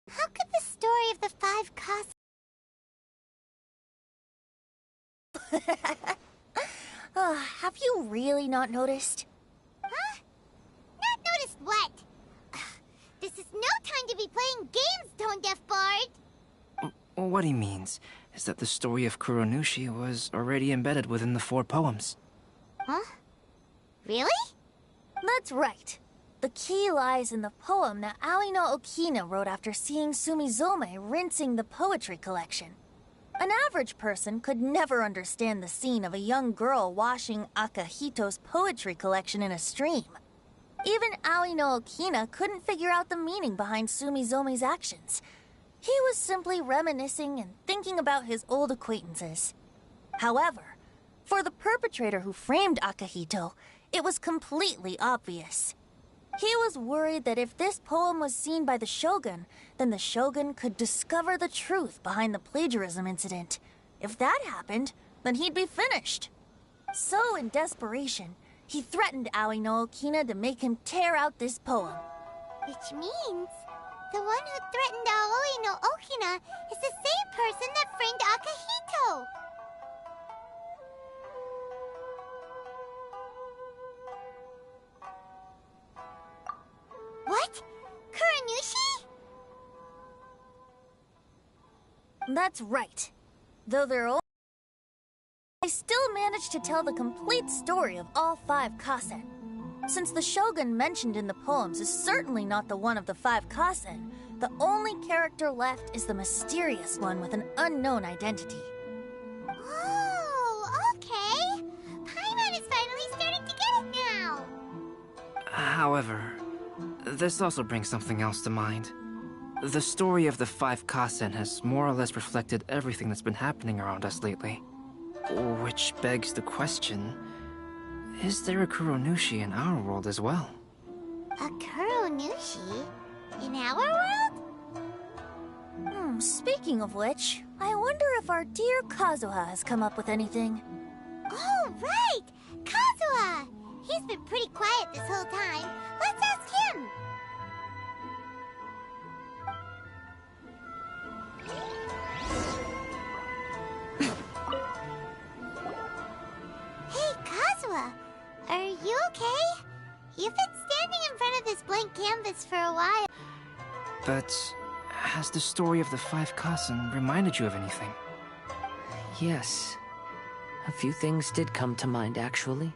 How could the story of the five have you really not noticed? Huh? Not noticed what? This is no time to be playing games, tone-deaf bard! What he means is that the story of Kuronushi was already embedded within the 4 poems. Huh? Really? That's right. The key lies in the poem that Aoi no Okina wrote after seeing Sumizome rinsing the poetry collection. An average person could never understand the scene of a young girl washing Akahito's poetry collection in a stream. Even Aoi no Okina couldn't figure out the meaning behind Sumizome's actions. He was simply reminiscing and thinking about his old acquaintances. However, for the perpetrator who framed Akahito, it was completely obvious. He was worried that if this poem was seen by the Shogun, then the Shogun could discover the truth behind the plagiarism incident. If that happened, then he'd be finished. So, in desperation, he threatened Aoi no Okina to make him tear out this poem. Which means the one who threatened Aoi no Okina is the same person that framed Akahito. What? Kuronushi? That's right. Though they still managed to tell the complete story of all 5 kasen. Since the Shogun mentioned in the poems is certainly not the one of the 5 kasen, the only character left is the mysterious one with an unknown identity. Oh, okay. Paimon is finally starting to get it now. However, this also brings something else to mind. The story of the 5 kasen has more or less reflected everything that's been happening around us lately. Which begs the question, is there a Kuronushi in our world as well? A Kuronushi? In our world? Speaking of which, I wonder if our dear Kazuha has come up with anything. Oh, right! Kazuha! He's been pretty quiet this whole time. Let's ask him! Hey, Kazuha! Are you okay? You've been standing in front of this blank canvas for a while. But has the story of the 5 kasen reminded you of anything? Yes. A few things did come to mind, actually.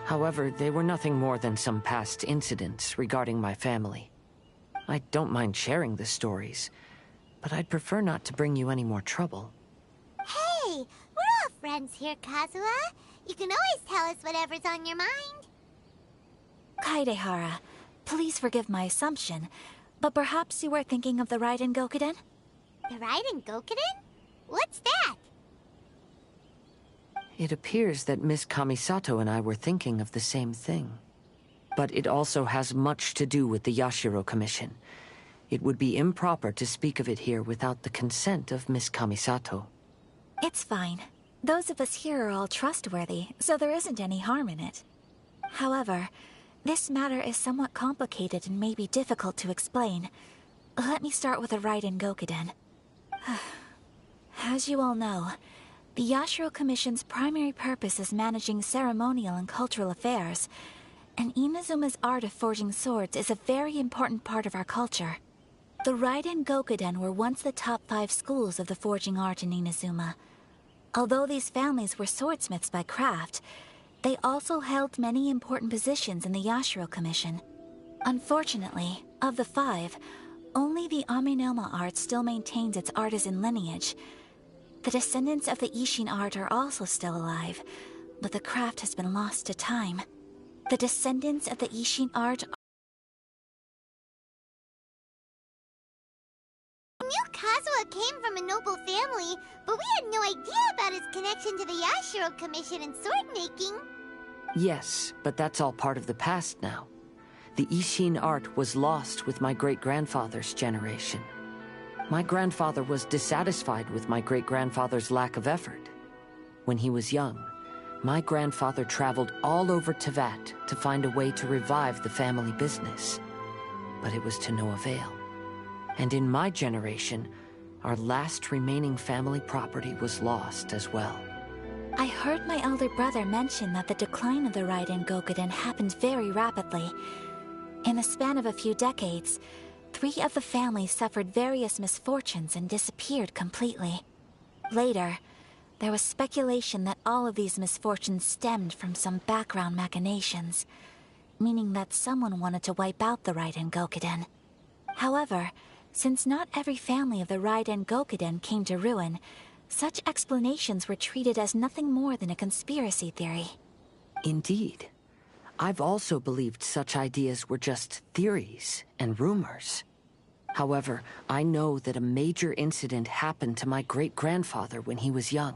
However, they were nothing more than some past incidents regarding my family. I don't mind sharing the stories, but I'd prefer not to bring you any more trouble. Hey, we're all friends here, Kazuha. You can always tell us whatever's on your mind. Kaidehara, please forgive my assumption, but perhaps you were thinking of the Raiden Gokuden? The Raiden Gokuden? What's that? It appears that Miss Kamisato and I were thinking of the same thing. But it also has much to do with the Yashiro Commission. It would be improper to speak of it here without the consent of Miss Kamisato. It's fine. Those of us here are all trustworthy, so there isn't any harm in it. However, this matter is somewhat complicated and may be difficult to explain. Let me start with the Raiden Gokuden. As you all know, the Yashiro Commission's primary purpose is managing ceremonial and cultural affairs, and Inazuma's art of forging swords is a very important part of our culture. The Raiden Gokuden were once the top 5 schools of the forging art in Inazuma. Although these families were swordsmiths by craft, they also held many important positions in the Yashiro Commission. Unfortunately, of the 5, only the Aminoma art still maintains its artisan lineage. The descendants of the Ishin art are also still alive, but the craft has been lost to time. The descendants of the Ishin art I knew Kazuha came from a noble family, but we had no idea about his connection to the Yashiro Commission and sword making. Yes, but that's all part of the past now. The Ishin art was lost with my great-grandfather's generation. My grandfather was dissatisfied with my great-grandfather's lack of effort. When he was young, my grandfather traveled all over Teyvat to find a way to revive the family business. But it was to no avail. And in my generation, our last remaining family property was lost as well. I heard my elder brother mention that the decline of the Raiden Gokuden happened very rapidly. In the span of a few decades, 3 of the families suffered various misfortunes and disappeared completely. Later, there was speculation that all of these misfortunes stemmed from some background machinations, meaning that someone wanted to wipe out the Raiden Gokuden. However, since not every family of the Raiden Gokuden came to ruin, such explanations were treated as nothing more than a conspiracy theory. Indeed. I've also believed such ideas were just theories and rumors. However, I know that a major incident happened to my great-grandfather when he was young.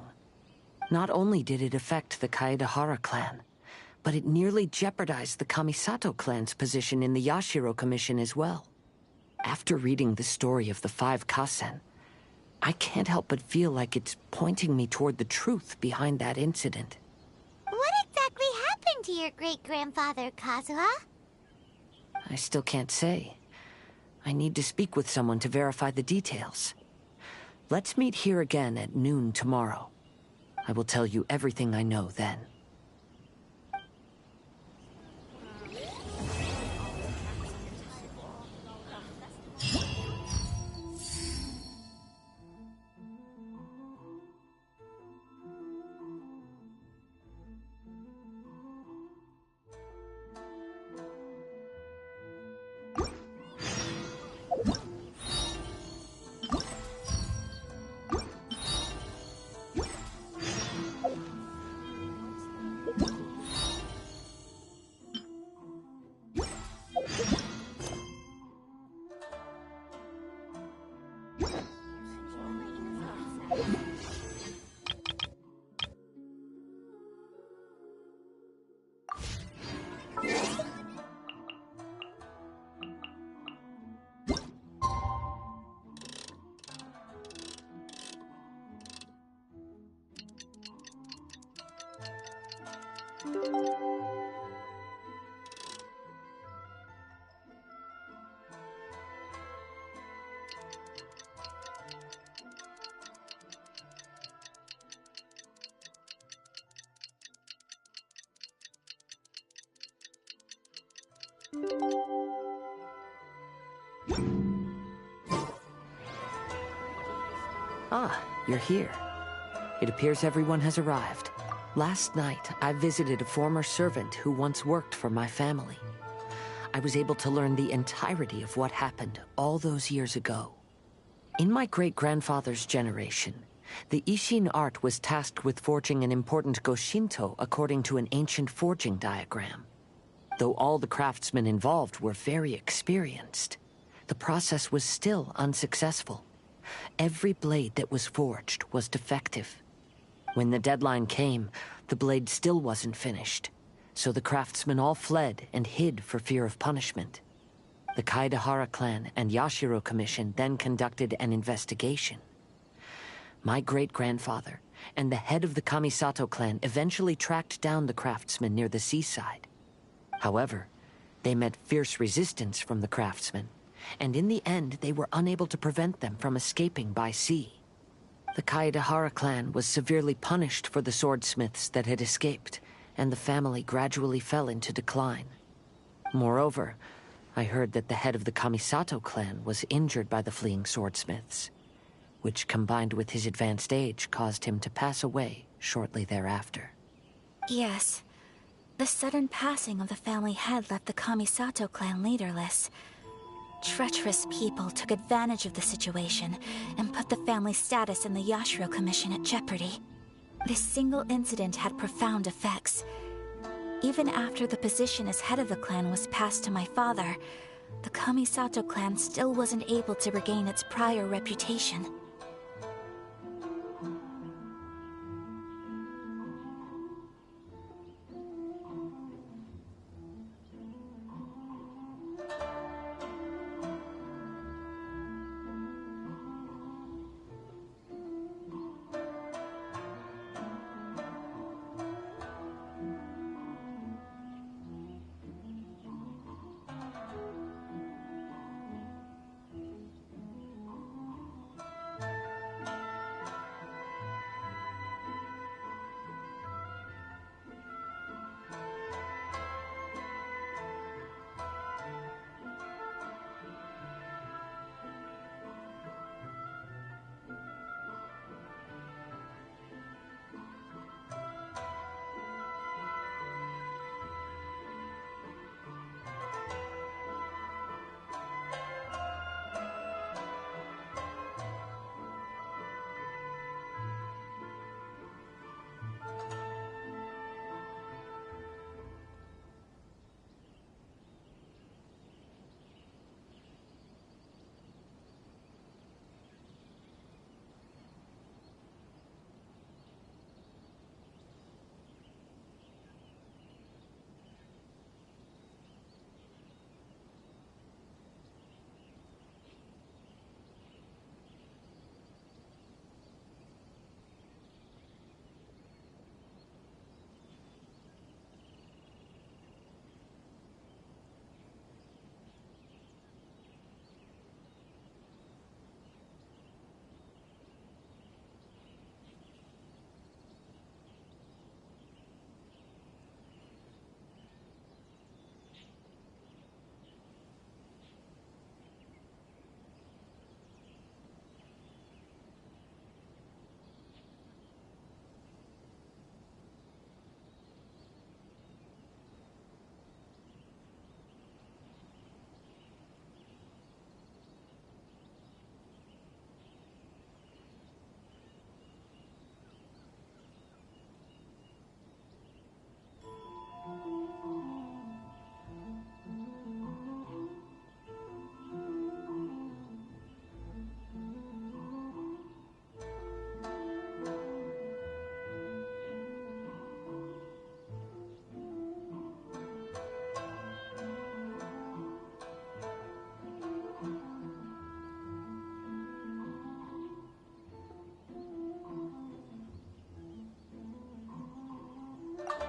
Not only did it affect the Kaedahara clan, but it nearly jeopardized the Kamisato clan's position in the Yashiro Commission as well. After reading the story of the 5 Kasen, I can't help but feel like it's pointing me toward the truth behind that incident. What exactly happened to your great-grandfather, Kazuha? I still can't say. I need to speak with someone to verify the details. Let's meet here again at noon tomorrow. I will tell you everything I know then. Ah, you're here. It appears everyone has arrived. Last night, I visited a former servant who once worked for my family. I was able to learn the entirety of what happened all those years ago. In my great-grandfather's generation, the Ishin art was tasked with forging an important Goshinto according to an ancient forging diagram. Though all the craftsmen involved were very experienced, the process was still unsuccessful. Every blade that was forged was defective. When the deadline came, the blade still wasn't finished, so the craftsmen all fled and hid for fear of punishment. The Kaedahara clan and Yashiro Commission then conducted an investigation. My great-grandfather and the head of the Kamisato clan eventually tracked down the craftsmen near the seaside. However, they met fierce resistance from the craftsmen, and in the end they were unable to prevent them from escaping by sea. The Kaedahara clan was severely punished for the swordsmiths that had escaped, and the family gradually fell into decline. Moreover, I heard that the head of the Kamisato clan was injured by the fleeing swordsmiths, which combined with his advanced age caused him to pass away shortly thereafter. Yes. The sudden passing of the family head left the Kamisato clan leaderless. Treacherous people took advantage of the situation and put the family's status in the Yashiro Commission at jeopardy. This single incident had profound effects. Even after the position as head of the clan was passed to my father, the Kamisato clan still wasn't able to regain its prior reputation.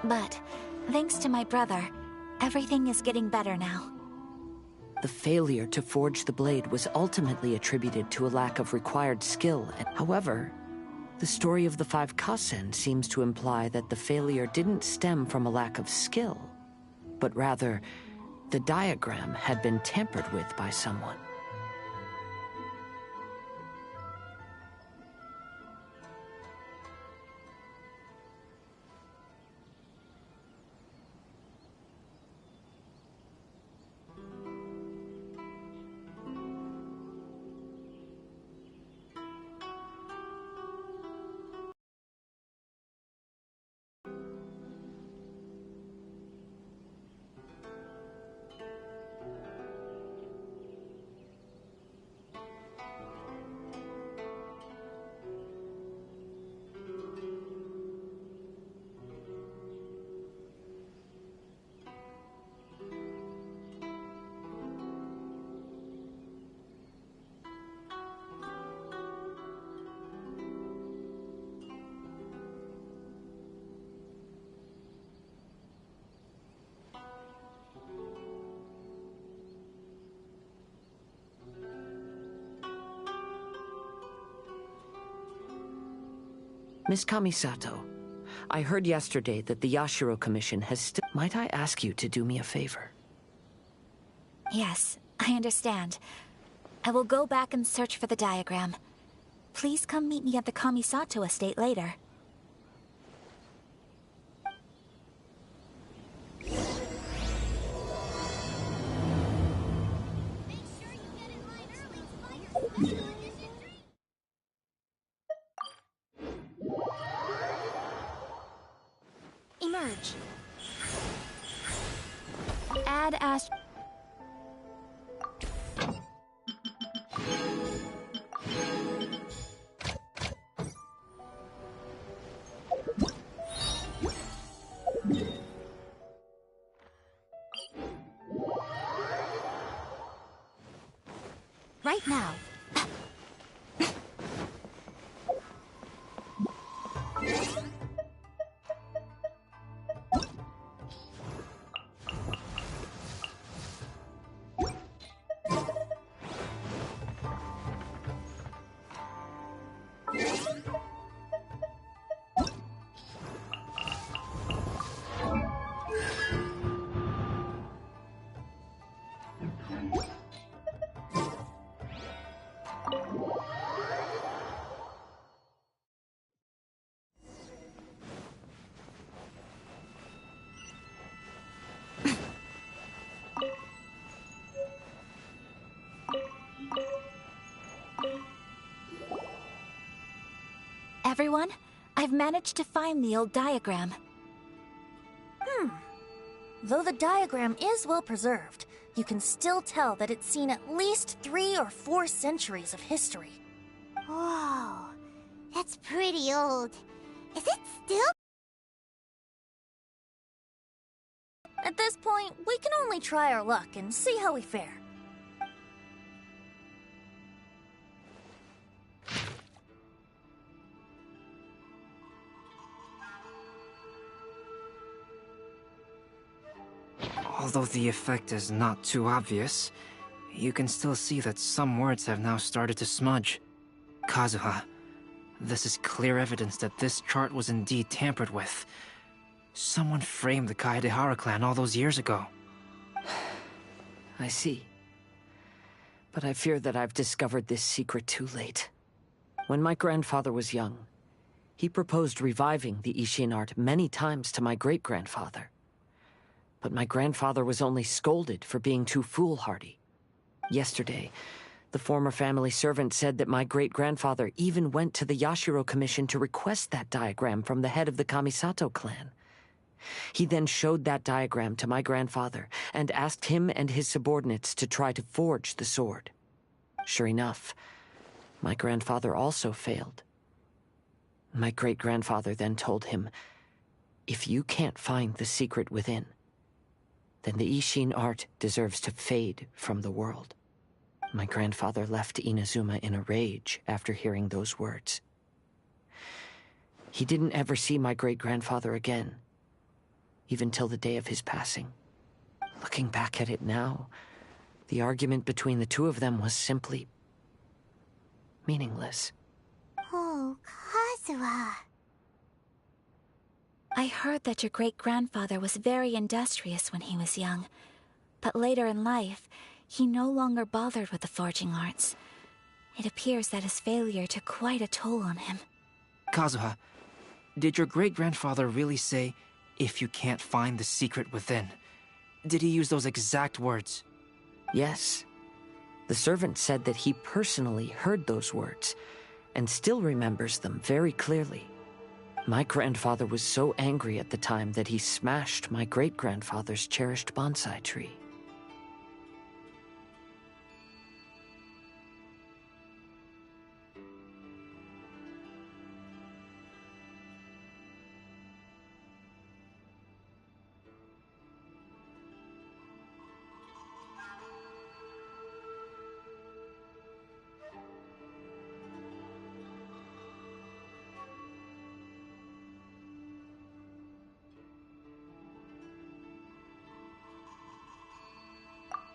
But thanks to my brother, everything is getting better now. The failure to forge the blade was ultimately attributed to a lack of required skill. However, the story of the 5 Kasen seems to imply that the failure didn't stem from a lack of skill, but rather, the diagram had been tampered with by someone. Miss Kamisato, I heard yesterday that the Yashiro Commission has still... Might I ask you to do me a favor? Yes, I understand. I will go back and search for the diagram. Please come meet me at the Kamisato estate later. Emerge. Add Ash. Right now. Everyone, I've managed to find the old diagram. Though the diagram is well preserved, you can still tell that it's seen at least 3 or 4 centuries of history. Whoa, that's pretty old. Is it still? At this point, we can only try our luck and see how we fare. Although the effect is not too obvious, you can still see that some words have now started to smudge. Kazuha, this is clear evidence that this chart was indeed tampered with. Someone framed the Kaedehara clan all those years ago. I see. But I fear that I've discovered this secret too late. When my grandfather was young, he proposed reviving the Ishin art many times to my great-grandfather. But my grandfather was only scolded for being too foolhardy. Yesterday, the former family servant said that my great-grandfather even went to the Yashiro Commission to request that diagram from the head of the Kamisato clan. He then showed that diagram to my grandfather and asked him and his subordinates to try to forge the sword. Sure enough, my grandfather also failed. My great-grandfather then told him, "If you can't find the secret within, then the Ishin art deserves to fade from the world." My grandfather left Inazuma in a rage after hearing those words. He didn't ever see my great-grandfather again, even till the day of his passing. Looking back at it now, the argument between the two of them was simply meaningless. Oh, Kazuha. I heard that your great-grandfather was very industrious when he was young, but later in life, he no longer bothered with the forging arts. It appears that his failure took quite a toll on him. Kazuha, did your great-grandfather really say, "If you can't find the secret within"? Did he use those exact words? Yes. The servant said that he personally heard those words, and still remembers them very clearly. My grandfather was so angry at the time that he smashed my great-grandfather's cherished bonsai tree.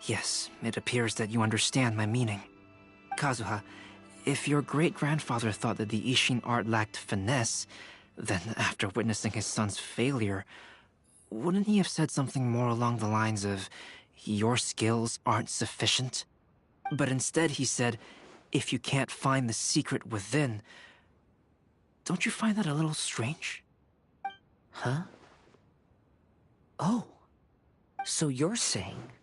Yes, it appears that you understand my meaning. Kazuha, if your great-grandfather thought that the Ishin art lacked finesse, then after witnessing his son's failure, wouldn't he have said something more along the lines of, "Your skills aren't sufficient"? But instead he said, "If you can't find the secret within." Don't you find that a little strange? Huh? Oh. So you're saying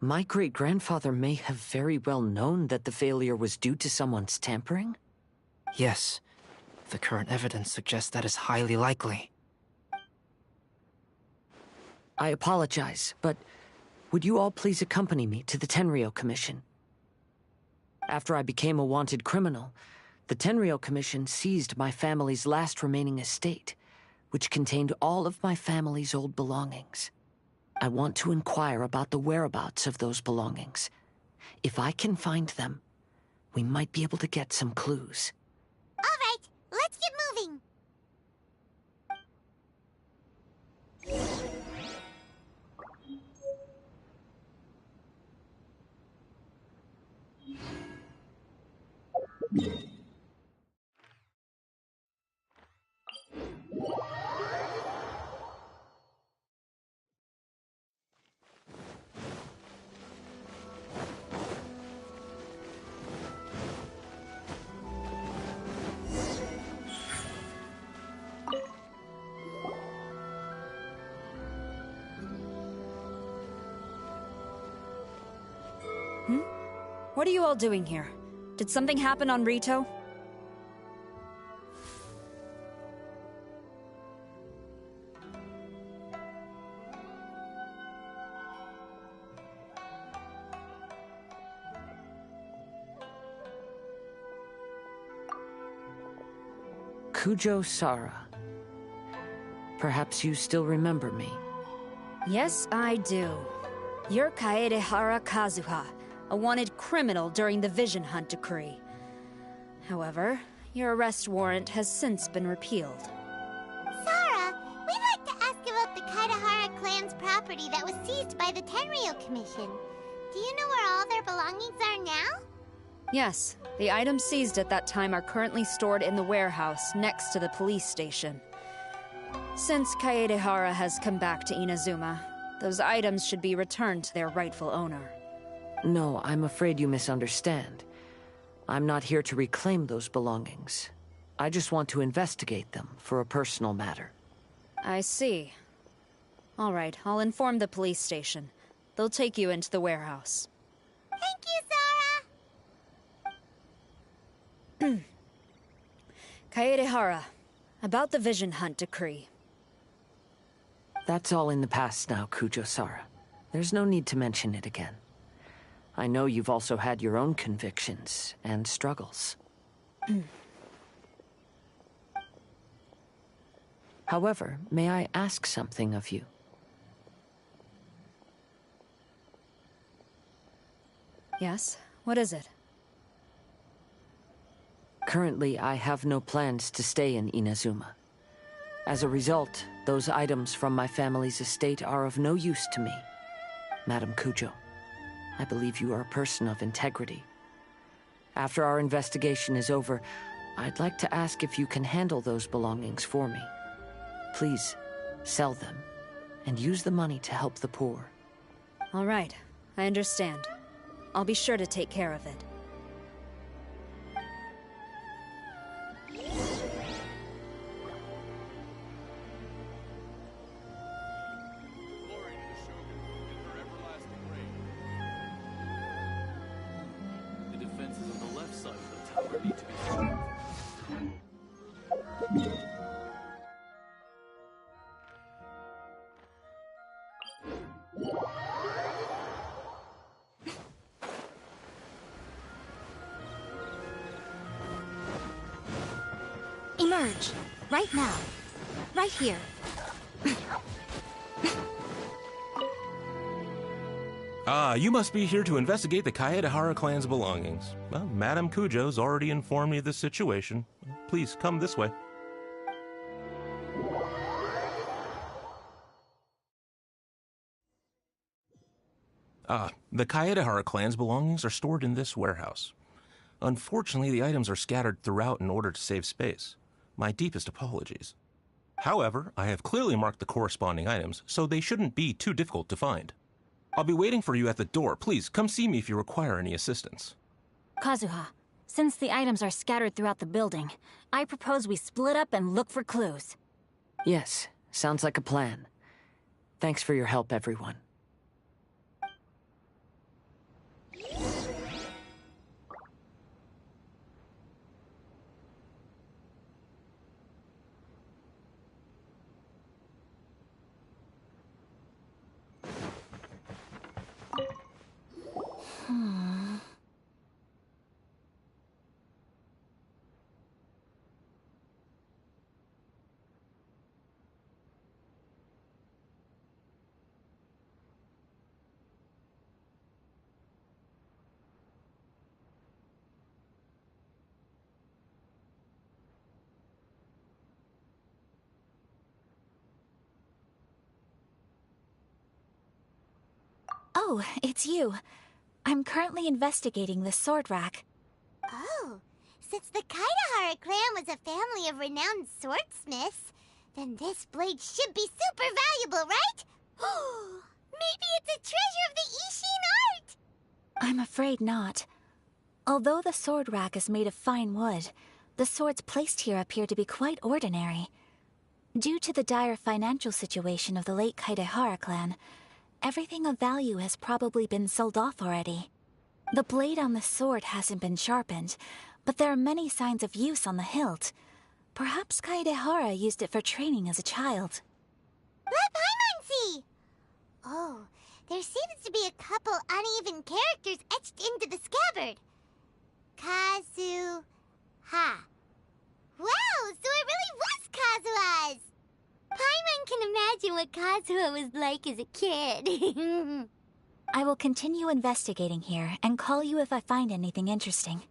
my great-grandfather may have very well known that the failure was due to someone's tampering? Yes. The current evidence suggests that is highly likely. I apologize, but would you all please accompany me to the Tenryou Commission? After I became a wanted criminal, the Tenryou Commission seized my family's last remaining estate, which contained all of my family's old belongings. I want to inquire about the whereabouts of those belongings. If I can find them, we might be able to get some clues. All right, let's get moving. What are you all doing here? Did something happen on Rito? Kujo Sara. Perhaps you still remember me. Yes, I do. You're Kaedehara Kazuha, a wanted criminal during the Vision Hunt decree. However, your arrest warrant has since been repealed. Sarah, we'd like to ask about the Kaedehara clan's property that was seized by the Tenryou Commission. Do you know where all their belongings are now? Yes, the items seized at that time are currently stored in the warehouse next to the police station. Since Kaedehara has come back to Inazuma, those items should be returned to their rightful owner. No, I'm afraid you misunderstand. I'm not here to reclaim those belongings. I just want to investigate them for a personal matter. I see. All right, I'll inform the police station. They'll take you into the warehouse. Thank you, Sarah! Kaedehara, about the Vision Hunt decree. That's all in the past now, Kujo-Sara. There's no need to mention it again. I know you've also had your own convictions and struggles. However, may I ask something of you? Yes? What is it? Currently, I have no plans to stay in Inazuma. As a result, those items from my family's estate are of no use to me. Madam Kujo, I believe you are a person of integrity. After our investigation is over, I'd like to ask if you can handle those belongings for me. Please, sell them, and use the money to help the poor. All right, I understand. I'll be sure to take care of it. Emerge. Right now. Right here. You must be here to investigate the Kaedehara clan's belongings. Well, Madame Kujo's already informed me of the situation. Please, come this way. The Kaedehara clan's belongings are stored in this warehouse. Unfortunately, the items are scattered throughout in order to save space. My deepest apologies. However, I have clearly marked the corresponding items, so they shouldn't be too difficult to find. I'll be waiting for you at the door. Please, come see me if you require any assistance. Kazuha, since the items are scattered throughout the building, I propose we split up and look for clues. Yes, sounds like a plan. Thanks for your help, everyone. Oh, it's you. I'm currently investigating the sword rack. Oh, since the Kaedehara clan was a family of renowned swordsmiths, then this blade should be super valuable, right? Maybe it's a treasure of the Ishin art! I'm afraid not. Although the sword rack is made of fine wood, the swords placed here appear to be quite ordinary. Due to the dire financial situation of the late Kaedehara clan, everything of value has probably been sold off already. The blade on the sword hasn't been sharpened, but there are many signs of use on the hilt. Perhaps Kaedehara used it for training as a child. Let Paimon see! Oh, there seems to be a couple uneven characters etched into the scabbard. Kazuha. Wow, so it really was Kazuha's! Paimon can imagine what Kazuha was like as a kid. I will continue investigating here and call you if I find anything interesting.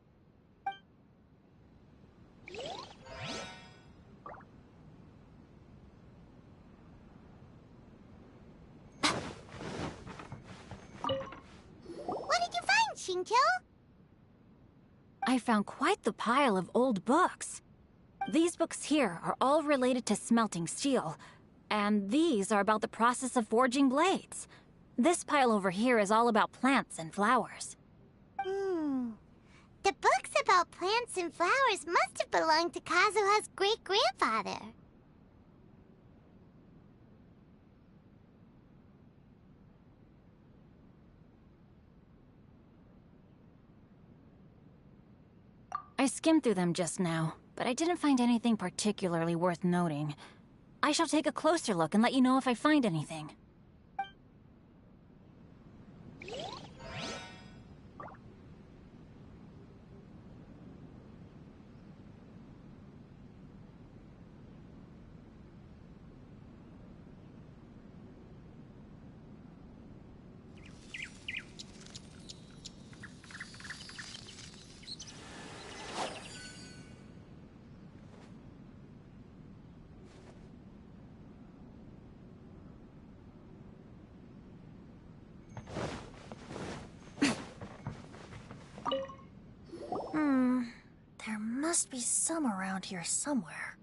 What did you find, Shincho? I found quite the pile of old books. These books here are all related to smelting steel, and these are about the process of forging blades. This pile over here is all about plants and flowers. The books about plants and flowers must have belonged to Kazuha's great-grandfather. I skimmed through them just now, but I didn't find anything particularly worth noting. I shall take a closer look and let you know if I find anything. must be some around here somewhere.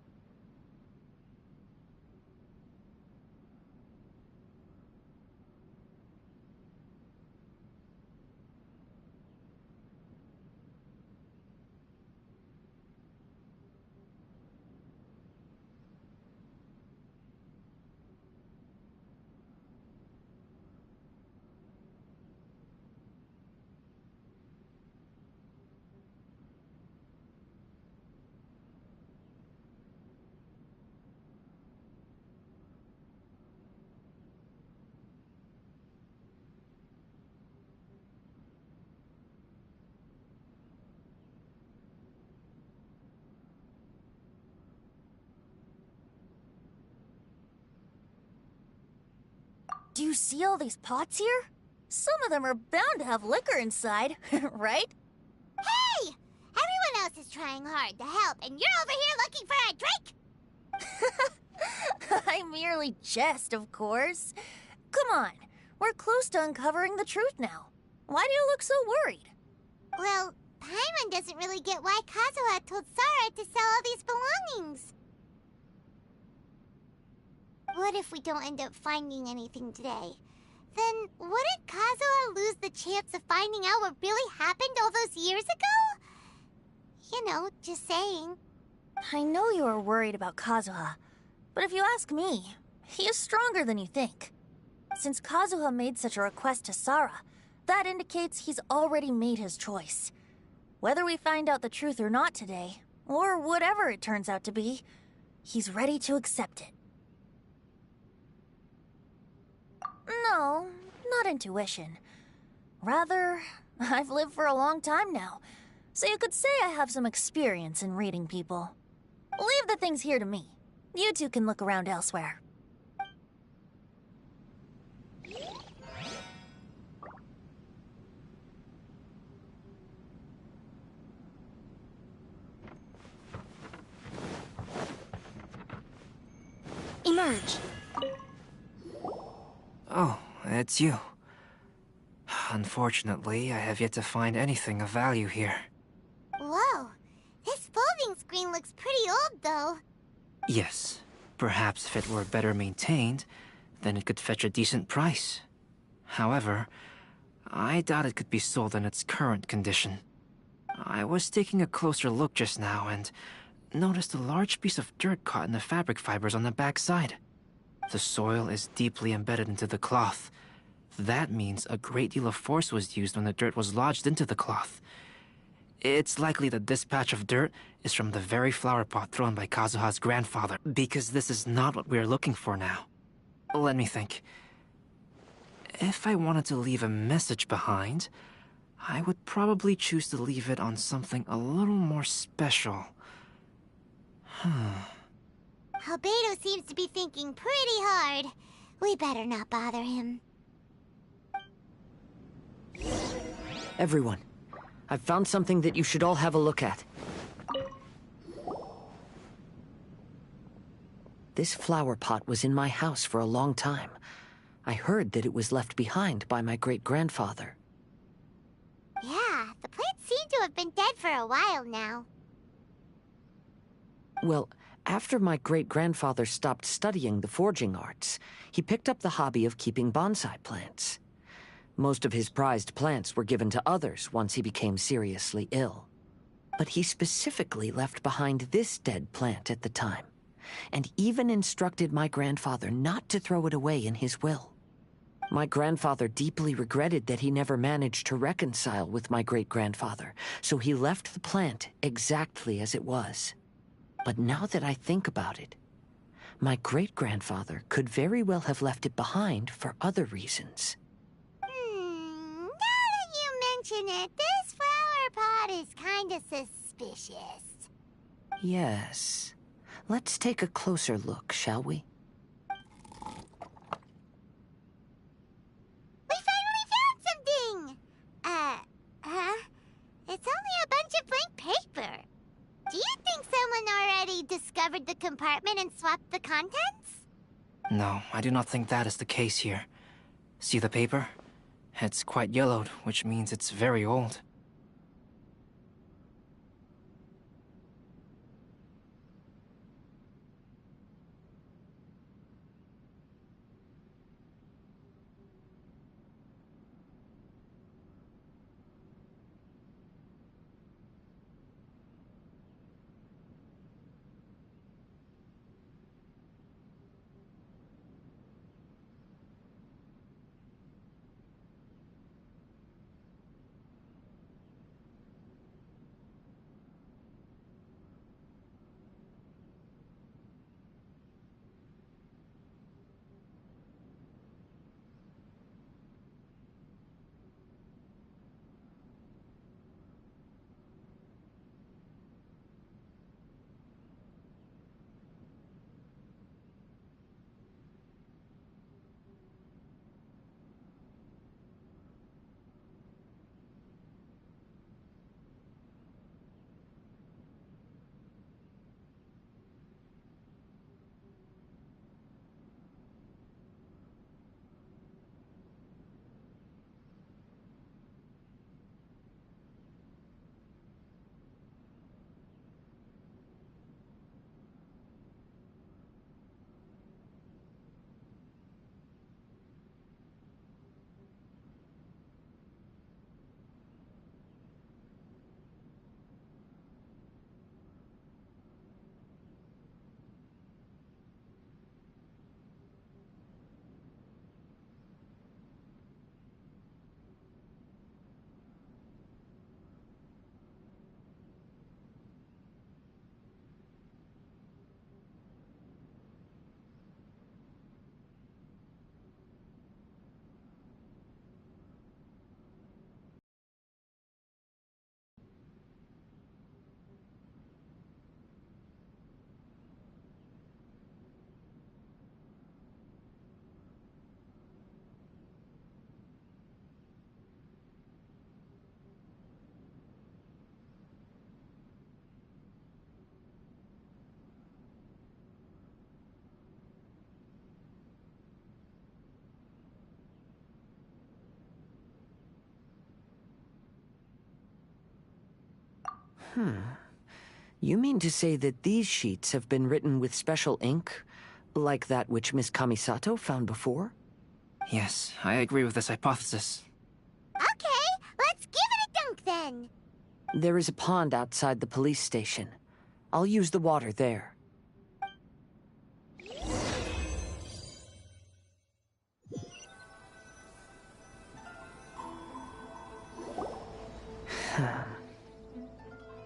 Do you see all these pots here? Some of them are bound to have liquor inside, right? Hey! Everyone else is trying hard to help, and you're over here looking for a drink? I merely jest, of course. Come on, we're close to uncovering the truth now. Why do you look so worried? Well, Paimon doesn't really get why Kazuha told Sara to sell all these belongings. What if we don't end up finding anything today? Then wouldn't Kazuha lose the chance of finding out what really happened all those years ago? You know, just saying. I know you are worried about Kazuha, but if you ask me, he is stronger than you think. Since Kazuha made such a request to Sara, that indicates he's already made his choice. Whether we find out the truth or not today, or whatever it turns out to be, he's ready to accept it. No, not intuition. Rather, I've lived for a long time now, so you could say I have some experience in reading people. Leave the things here to me. You two can look around elsewhere. Emerge. Oh, it's you. Unfortunately, I have yet to find anything of value here. Whoa, this folding screen looks pretty old, though. Yes, perhaps if it were better maintained, then it could fetch a decent price. However, I doubt it could be sold in its current condition. I was taking a closer look just now and noticed a large piece of dirt caught in the fabric fibers on the back side. The soil is deeply embedded into the cloth. That means a great deal of force was used when the dirt was lodged into the cloth. It's likely that this patch of dirt is from the very flower pot thrown by Kazuha's grandfather, because this is not what we are looking for now. Let me think. If I wanted to leave a message behind, I would probably choose to leave it on something a little more special. Albedo seems to be thinking pretty hard. We better not bother him. Everyone, I've found something that you should all have a look at. This flower pot was in my house for a long time. I heard that it was left behind by my great-grandfather. Yeah, the plants seem to have been dead for a while now. Well, after my great-grandfather stopped studying the forging arts, he picked up the hobby of keeping bonsai plants. Most of his prized plants were given to others once he became seriously ill. But he specifically left behind this dead plant at the time, and even instructed my grandfather not to throw it away in his will. My grandfather deeply regretted that he never managed to reconcile with my great-grandfather, so he left the plant exactly as it was. But now that I think about it, my great-grandfather could very well have left it behind for other reasons. Now that you mention it, this flower pot is kinda suspicious. Yes. Let's take a closer look, shall we? We finally found something! It's only a bunch of blank paper. Do you think someone already discovered the compartment and swapped the contents? No, I do not think that is the case here. See the paper? It's quite yellowed, which means it's very old. You mean to say that these sheets have been written with special ink, like that which Miss Kamisato found before? Yes, I agree with this hypothesis. Okay, let's give it a dunk then. There is a pond outside the police station. I'll use the water there.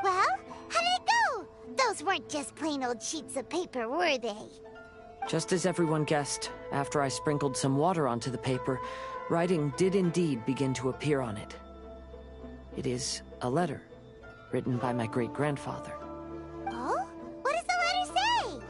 Well, how did it go? Those weren't just plain old sheets of paper, were they? Just as everyone guessed, after I sprinkled some water onto the paper, writing did indeed begin to appear on it. It is a letter, written by my great-grandfather. Oh? What does the letter say?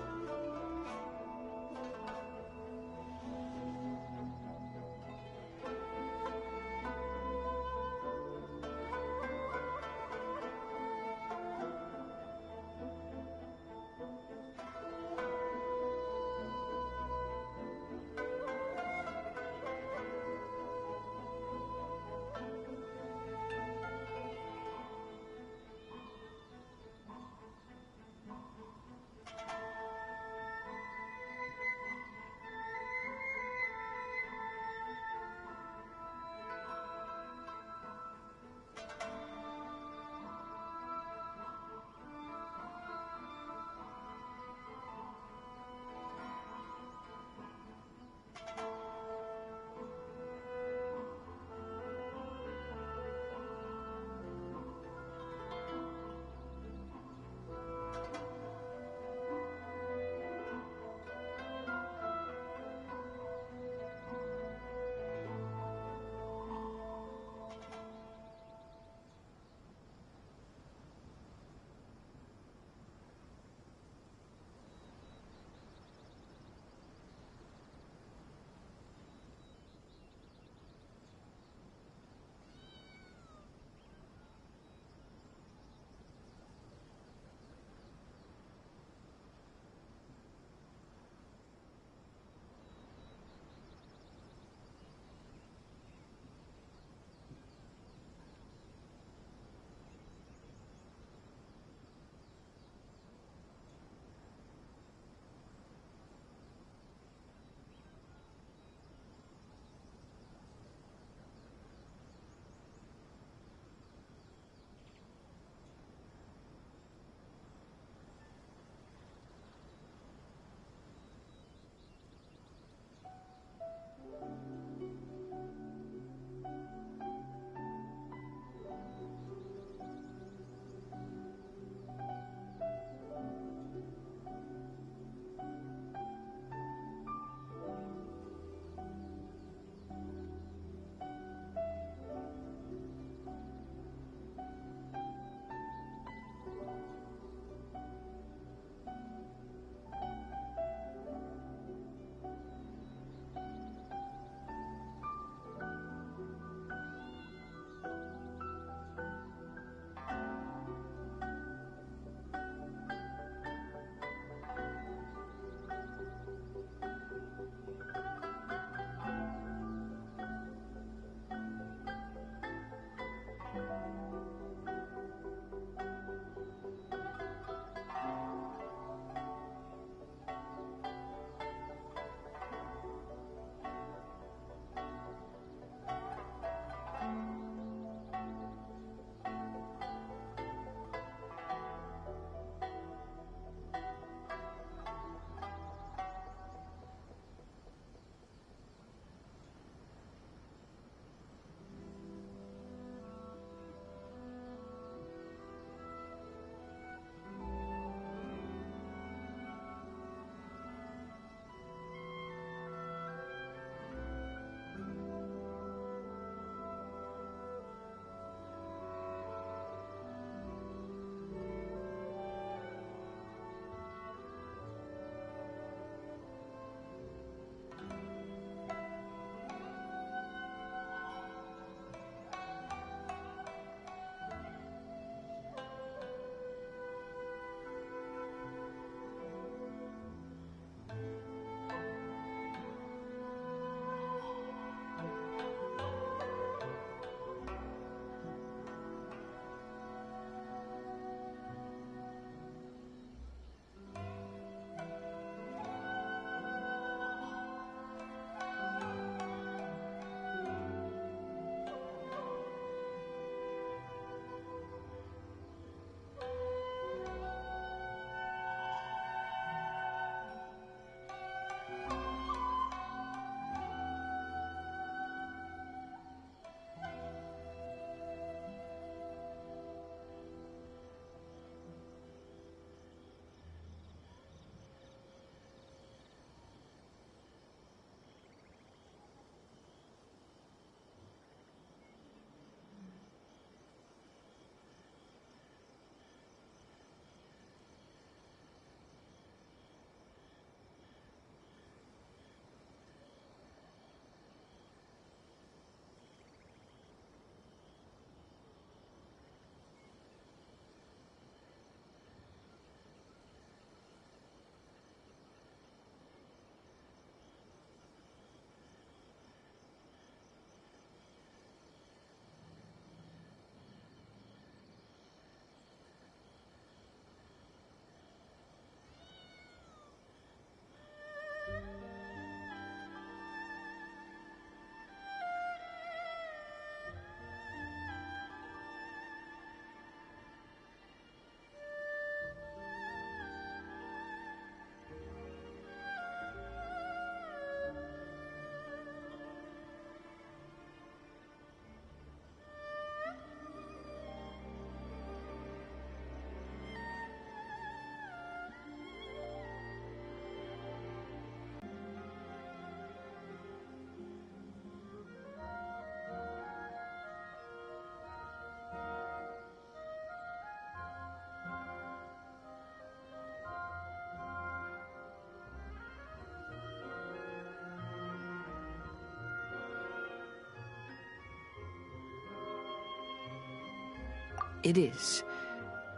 It is.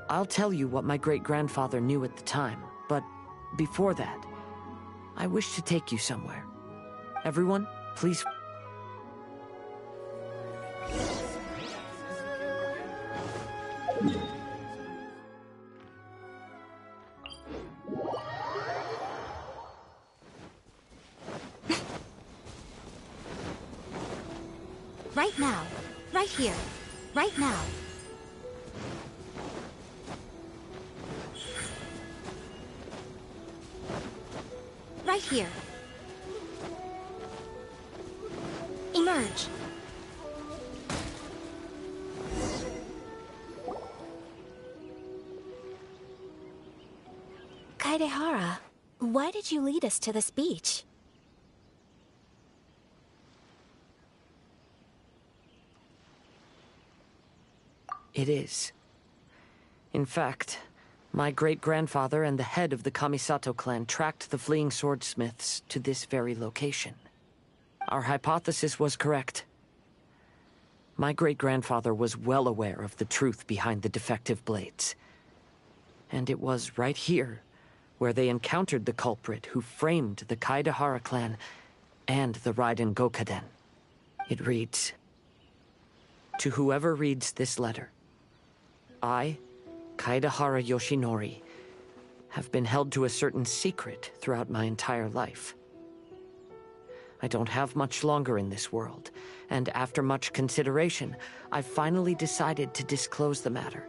I'll tell you what my great-grandfather knew at the time, but before that, I wish to take you somewhere. Everyone, please... Right now. Right here. Right now. Right here. Emerge. Kaedehara, why did you lead us to this beach? It is. In fact, my great-grandfather and the head of the Kamisato clan tracked the fleeing swordsmiths to this very location. Our hypothesis was correct. My great-grandfather was well aware of the truth behind the defective blades. And it was right here where they encountered the culprit who framed the Kaedehara clan and the Raiden Gokaden. It reads, "To whoever reads this letter, I, Kaedehara Yoshinori, have been held to a certain secret throughout my entire life. I don't have much longer in this world, and after much consideration, I finally decided to disclose the matter.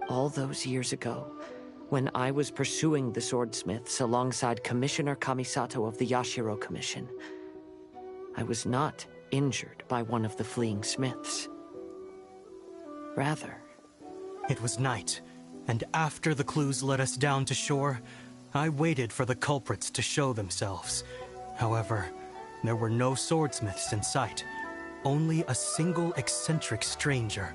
All those years ago, when I was pursuing the swordsmiths alongside Commissioner Kamisato of the Yashiro Commission, I was not injured by one of the fleeing smiths. Rather, it was night, and after the clues led us down to shore, I waited for the culprits to show themselves. However, there were no swordsmiths in sight, only a single eccentric stranger.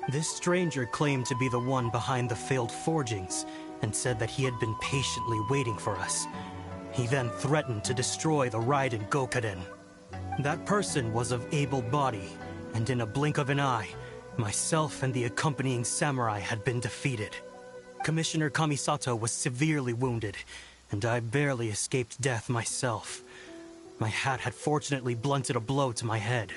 This stranger claimed to be the one behind the failed forgings, and said that he had been patiently waiting for us. He then threatened to destroy the Raiden Gokaden. That person was of able body, and in a blink of an eye, myself and the accompanying samurai had been defeated. Commissioner Kamisato was severely wounded, and I barely escaped death myself. My hat had fortunately blunted a blow to my head.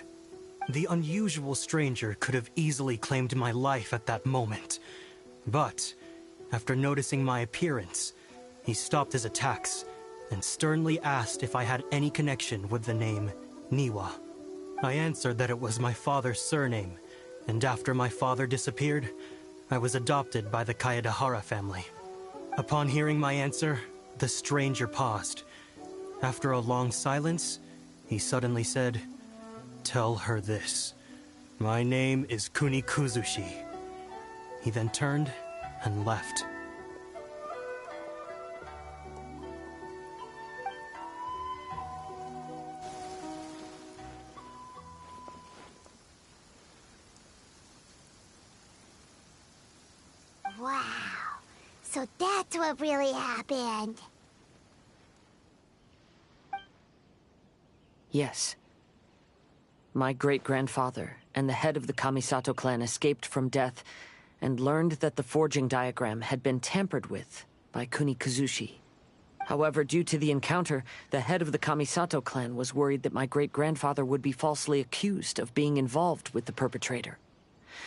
The unusual stranger could have easily claimed my life at that moment. But, after noticing my appearance, he stopped his attacks and sternly asked if I had any connection with the name Niwa. I answered that it was my father's surname, and after my father disappeared, I was adopted by the Kaedehara family. Upon hearing my answer, the stranger paused. After a long silence, he suddenly said, "Tell her this. My name is Kuni Kuzushi." He then turned and left. Wow. So that's what really happened. Yes. My great-grandfather and the head of the Kamisato clan escaped from death and learned that the forging diagram had been tampered with by Kuni Kuzushi. However, due to the encounter, the head of the Kamisato clan was worried that my great-grandfather would be falsely accused of being involved with the perpetrator.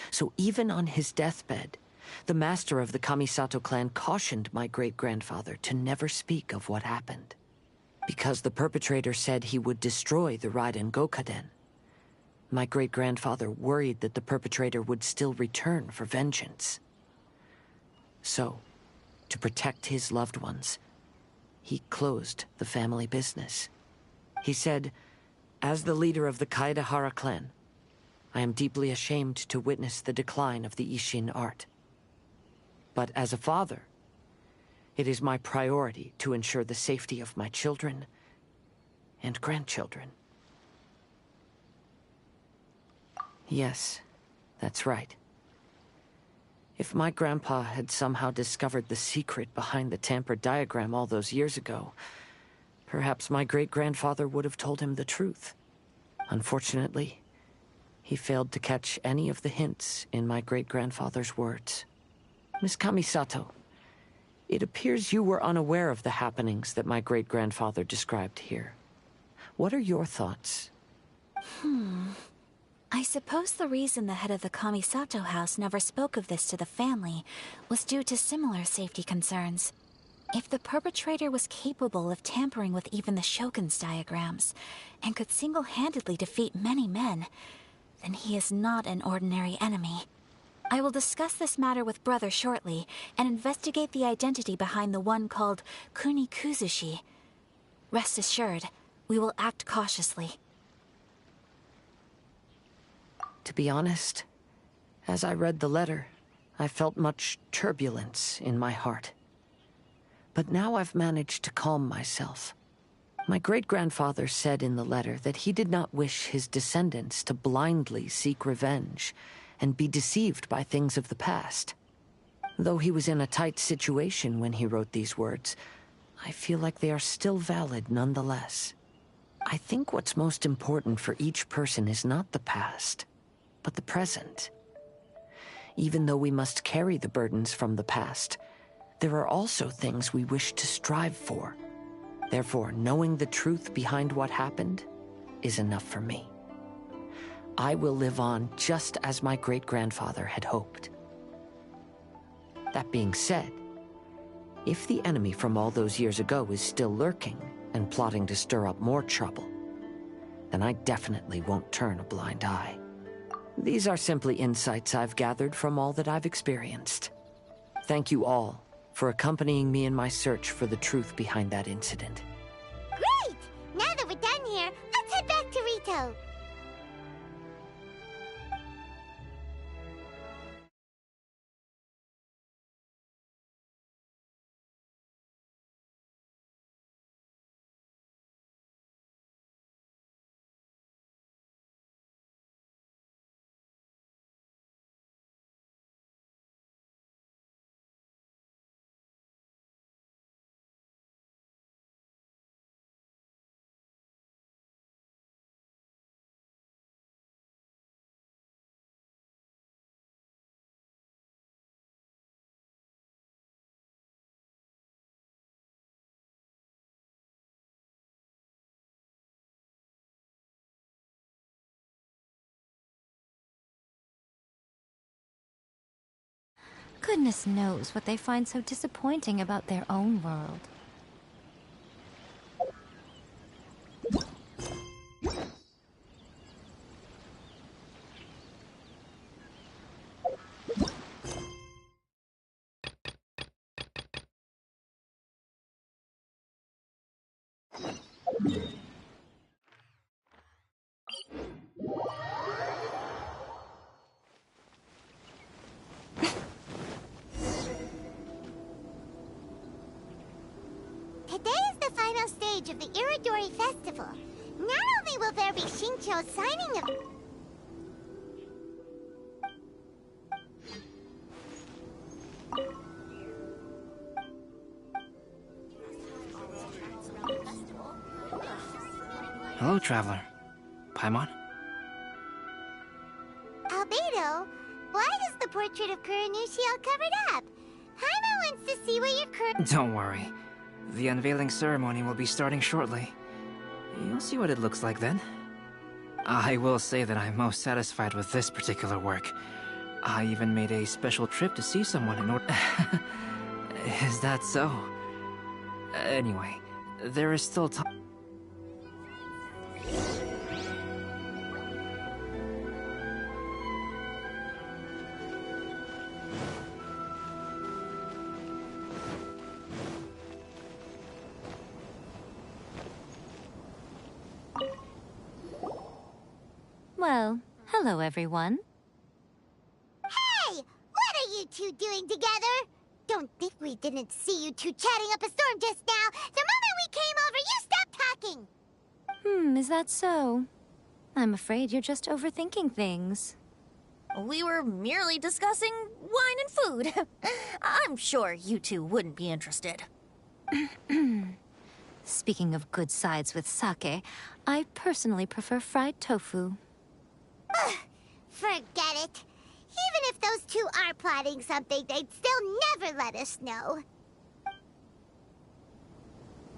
So even on his deathbed, the master of the Kamisato clan cautioned my great-grandfather to never speak of what happened. Because the perpetrator said he would destroy the Raiden Gokaden, my great-grandfather worried that the perpetrator would still return for vengeance. So, to protect his loved ones, he closed the family business. He said, "As the leader of the Kaedehara clan, I am deeply ashamed to witness the decline of the Ishin art. But as a father, it is my priority to ensure the safety of my children and grandchildren." Yes, that's right. If my grandpa had somehow discovered the secret behind the tampered diagram all those years ago, perhaps my great-grandfather would have told him the truth. Unfortunately, He failed to catch any of the hints in my great-grandfather's words. Miss Kamisato, it appears you were unaware of the happenings that my great-grandfather described here. What are your thoughts? I suppose the reason the head of the Kamisato house never spoke of this to the family was due to similar safety concerns. If the perpetrator was capable of tampering with even the Shogun's diagrams, and could single-handedly defeat many men, then he is not an ordinary enemy. I will discuss this matter with Brother shortly, and investigate the identity behind the one called Kunikuzushi. Rest assured, we will act cautiously. To be honest, as I read the letter, I felt much turbulence in my heart. But now I've managed to calm myself. My great-grandfather said in the letter that he did not wish his descendants to blindly seek revenge and be deceived by things of the past. Though he was in a tight situation when he wrote these words, I feel like they are still valid nonetheless. I think what's most important for each person is not the past, but the present. Even though we must carry the burdens from the past, there are also things we wish to strive for. Therefore, knowing the truth behind what happened is enough for me. I will live on just as my great-grandfather had hoped. That being said, if the enemy from all those years ago is still lurking and plotting to stir up more trouble, then I definitely won't turn a blind eye. These are simply insights I've gathered from all that I've experienced. Thank you all for accompanying me in my search for the truth behind that incident. Great! Now that we're done here, let's head back to Rito. Goodness knows what they find so disappointing about their own world. Today is the final stage of the Irodori Festival. Not only will there be Shincho's signing of... Hello, Traveler. Paimon? Albedo, why is the portrait of Kuranushi all covered up? Paimon wants to see what your current... Don't worry. The unveiling ceremony will be starting shortly. You'll see what it looks like then. I will say that I'm most satisfied with this particular work. I even made a special trip to see someone in order... Is that so? Anyway, there is still time... Well, hello everyone. Hey! What are you two doing together? Don't think we didn't see you two chatting up a storm just now. The moment we came over, you stopped talking! Is that so? I'm afraid you're just overthinking things. We were merely discussing wine and food. I'm sure you two wouldn't be interested. Speaking of good sides with sake, I personally prefer fried tofu. Forget it. Even if those two are plotting something, they'd still never let us know.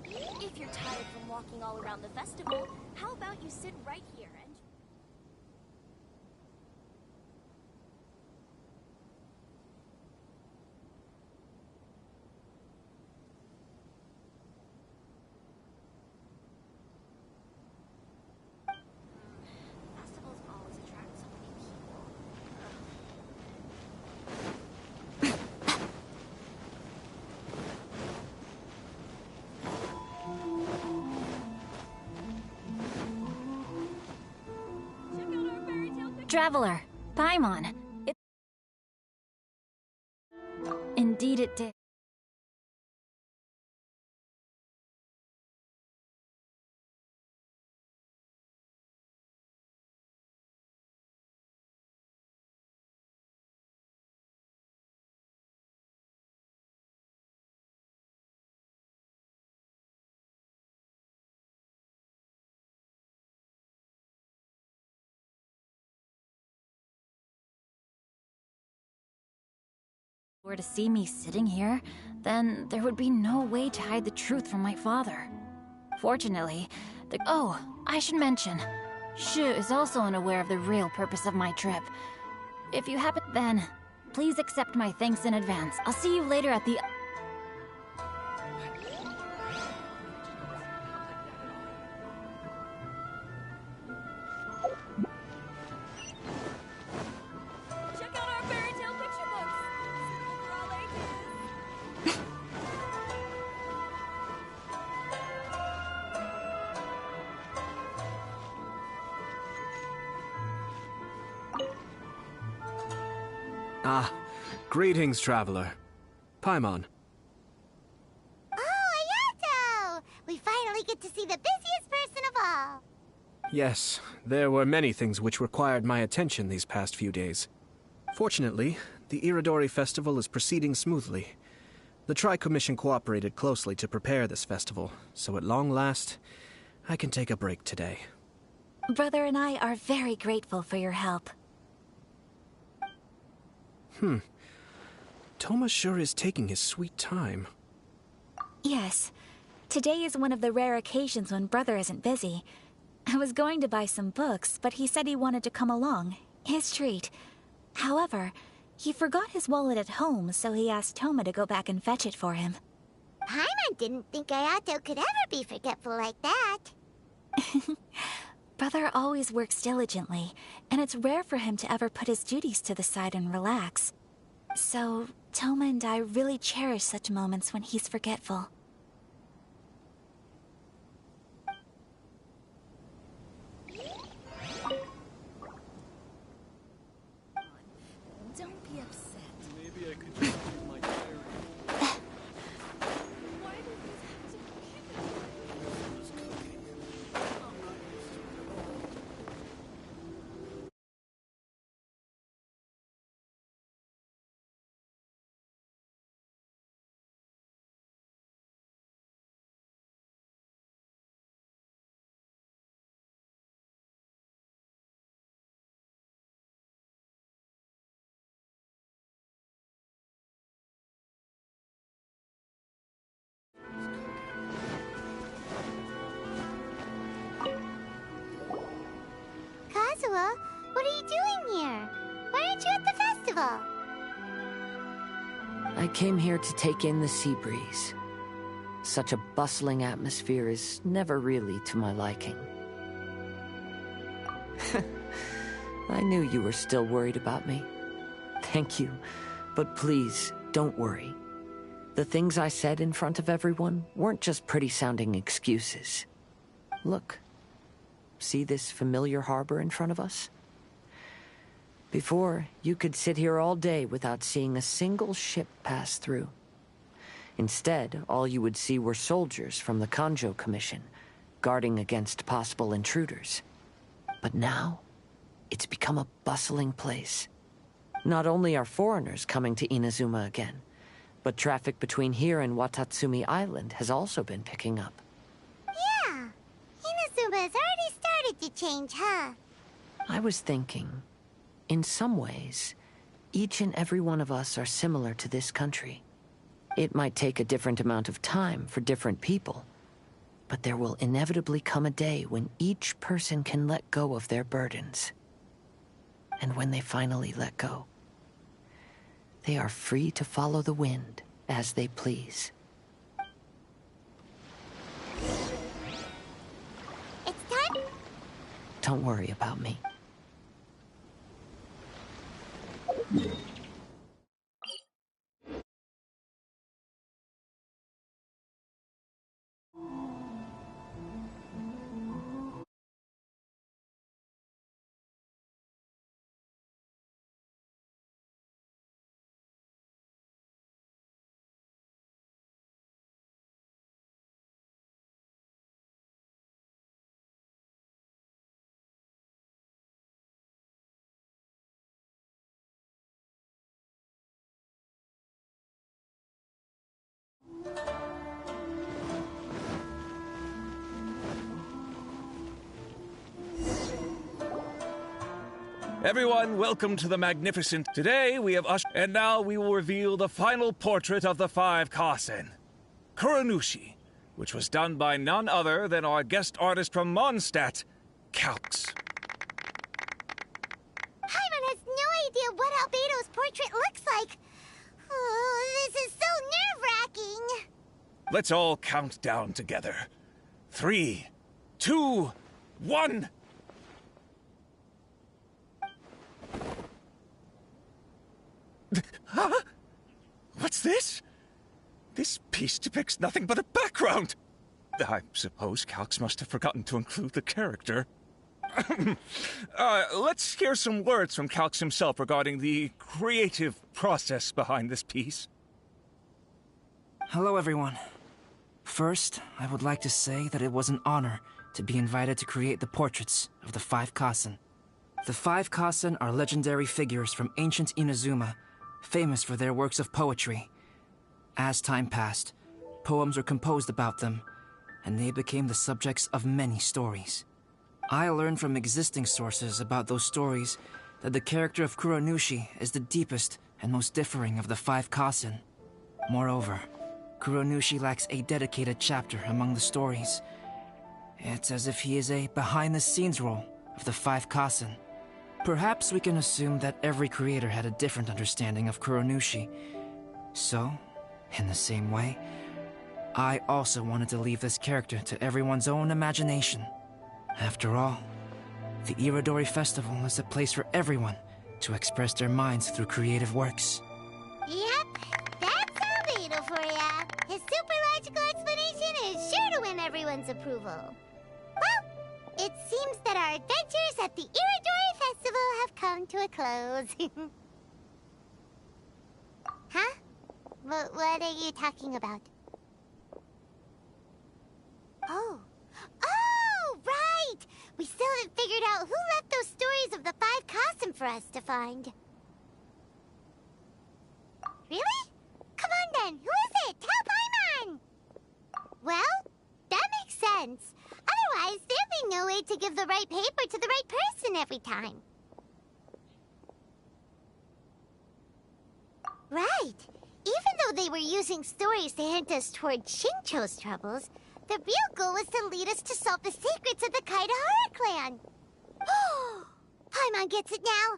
If you're tired from walking all around the festival, how about you sit right here and... Festivals always attract so many people. Traveler, Paimon. Indeed it did. Were to see me sitting here, then there would be no way to hide the truth from my father. Fortunately, Oh, I should mention, Shu is also unaware of the real purpose of my trip. If you happen, then please accept my thanks in advance. I'll see you later at the... Ah, greetings, traveler. Paimon. Oh, Ayato! We finally get to see the busiest person of all. Yes, there were many things which required my attention these past few days. Fortunately, the Irodori festival is proceeding smoothly. The Tri-Commission cooperated closely to prepare this festival, so at long last, I can take a break today. Brother and I are very grateful for your help. Thoma sure is taking his sweet time. Yes. Today is one of the rare occasions when Brother isn't busy. I was going to buy some books, but he said he wanted to come along. His treat. However, he forgot his wallet at home, so he asked Thoma to go back and fetch it for him. Paimon didn't think Ayato could ever be forgetful like that. Brother always works diligently, and it's rare for him to ever put his duties to the side and relax. So, Thoma and I really cherish such moments when he's forgetful. Don't be upset. Maybe I could just read my diary. Why do these have to be Kazuha, what are you doing here? Why aren't you at the festival? I came here to take in the sea breeze. Such a bustling atmosphere is never really to my liking. I knew you were still worried about me. Thank you, but please, don't worry. The things I said in front of everyone weren't just pretty-sounding excuses. Look. See this familiar harbor in front of us? Before, you could sit here all day without seeing a single ship pass through. Instead, all you would see were soldiers from the Kanjo Commission, guarding against possible intruders. But now, it's become a bustling place. Not only are foreigners coming to Inazuma again, but traffic between here and Watatsumi Island has also been picking up. Yeah, Inazuma has already started to change, huh? I was thinking, In some ways, each and every one of us are similar to this country. It might take a different amount of time for different people, but there will inevitably come a day when each person can let go of their burdens. And when they finally let go, they are free to follow the wind as they please. It's time. Don't worry about me. Everyone, welcome to the magnificent. Today we have ushered, and now we will reveal the final portrait of the 5 Kasen, Kuronushi, which was done by none other than our guest artist from Mondstadt, Calx. Paimon has no idea what Albedo's portrait looks like. Oh, this is so nerve-wracking. Let's all count down together. 3, 2, 1. Huh? What's this? This piece depicts nothing but a background. I suppose Calx must have forgotten to include the character. Let's hear some words from Calx himself regarding the creative process behind this piece. Hello, everyone. First, I would like to say that it was an honor to be invited to create the portraits of the 5 Kasen. The 5 Kasen are legendary figures from ancient Inazuma, famous for their works of poetry. As time passed, poems were composed about them, and they became the subjects of many stories. I learned from existing sources about those stories that the character of Kuronushi is the deepest and most differing of the 5 Kasen. Moreover, Kuronushi lacks a dedicated chapter among the stories. It's as if he is a behind-the-scenes role of the 5 Kasen. Perhaps we can assume that every creator had a different understanding of Kuronushi. So, in the same way, I also wanted to leave this character to everyone's own imagination. After all, the Irodori Festival is a place for everyone to express their minds through creative works. Yep, that's Albedo for ya. His super logical explanation is sure to win everyone's approval. Well, it seems that our adventures at the Irodori Festival have come to a close. Huh? What are you talking about? Oh, right! We still haven't figured out who left those stories of the 5 Kasen for us to find. Really? Come on then, who is it? Tell Paimon! Well, that makes sense. Otherwise, there'd be no way to give the right paper to the right person every time. Right. Even though they were using stories to hint us toward Shincho's troubles, the real goal was to lead us to solve the secrets of the Kaidahara clan. Paimon gets it now.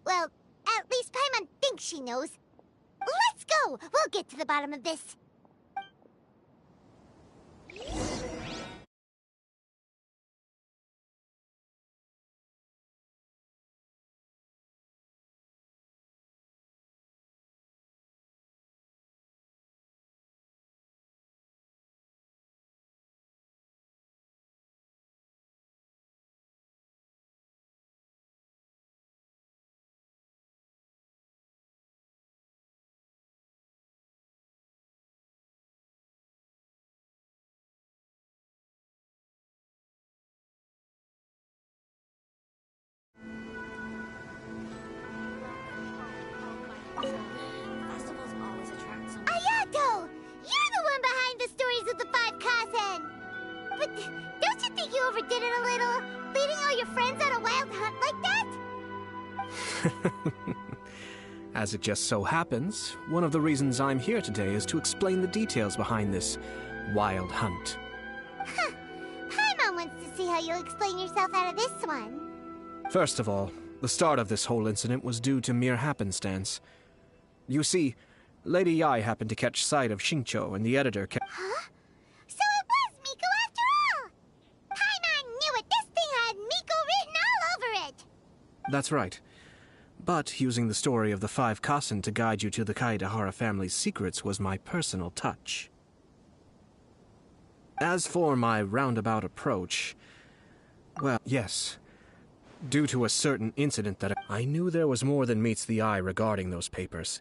Well, at least Paimon thinks she knows. Let's go! We'll get to the bottom of this. Ayato! You're the one behind the stories of the 5 Kasen! But don't you think you overdid it a little? Leading all your friends on a wild hunt like that? As it just so happens, one of the reasons I'm here today is to explain the details behind this wild hunt. Huh. Paimon wants to see how you'll explain yourself out of this one. First of all, the start of this whole incident was due to mere happenstance. You see, Lady Yai happened to catch sight of Xingqiu, and the editor Huh? So it was Miko after all! Paimon knew it! This thing had Miko written all over it! That's right. But using the story of the 5 Kasen to guide you to the Kaedehara family's secrets was my personal touch. As for my roundabout approach, well, yes. Due to a certain incident that I knew there was more than meets the eye regarding those papers,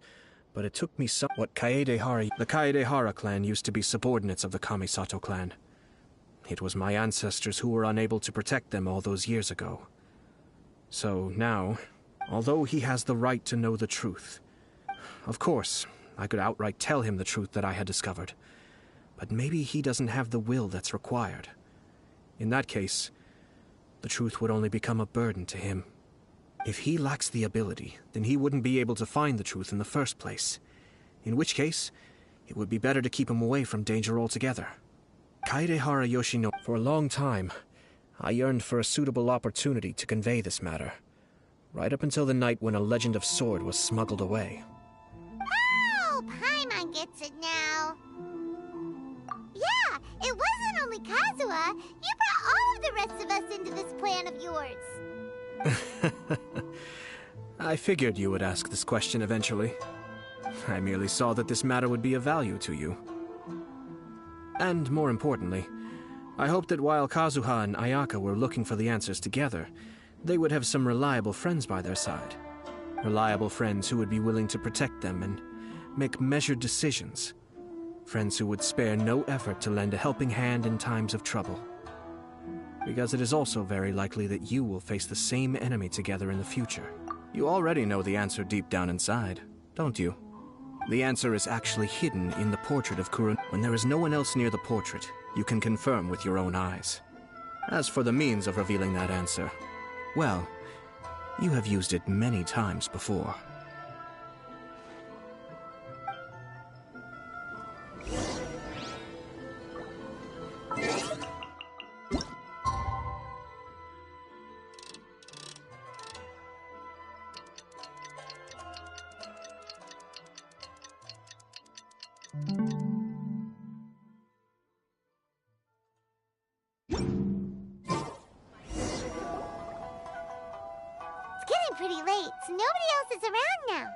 but it took me what Kaedehara... The Kaedehara clan used to be subordinates of the Kamisato clan. It was my ancestors who were unable to protect them all those years ago. So now, although he has the right to know the truth, of course, I could outright tell him the truth that I had discovered. But maybe he doesn't have the will that's required. In that case, the truth would only become a burden to him. If he lacks the ability, then he wouldn't be able to find the truth in the first place. In which case, it would be better to keep him away from danger altogether. Kaedehara Yoshino... For a long time, I yearned for a suitable opportunity to convey this matter. Right up until the night when a legend of sword was smuggled away. Oh, Paimon gets it now. Yeah, it wasn't only Kazuha. You brought all of the rest of us into this plan of yours. I figured you would ask this question eventually. I merely saw that this matter would be of value to you. And more importantly, I hoped that while Kazuha and Ayaka were looking for the answers together, they would have some reliable friends by their side. Reliable friends who would be willing to protect them and make measured decisions. Friends who would spare no effort to lend a helping hand in times of trouble. Because it is also very likely that you will face the same enemy together in the future. You already know the answer deep down inside, don't you? The answer is actually hidden in the portrait of Kurun. When there is no one else near the portrait, you can confirm with your own eyes. As for the means of revealing that answer, well, you have used it many times before. Pretty late, so nobody else is around now.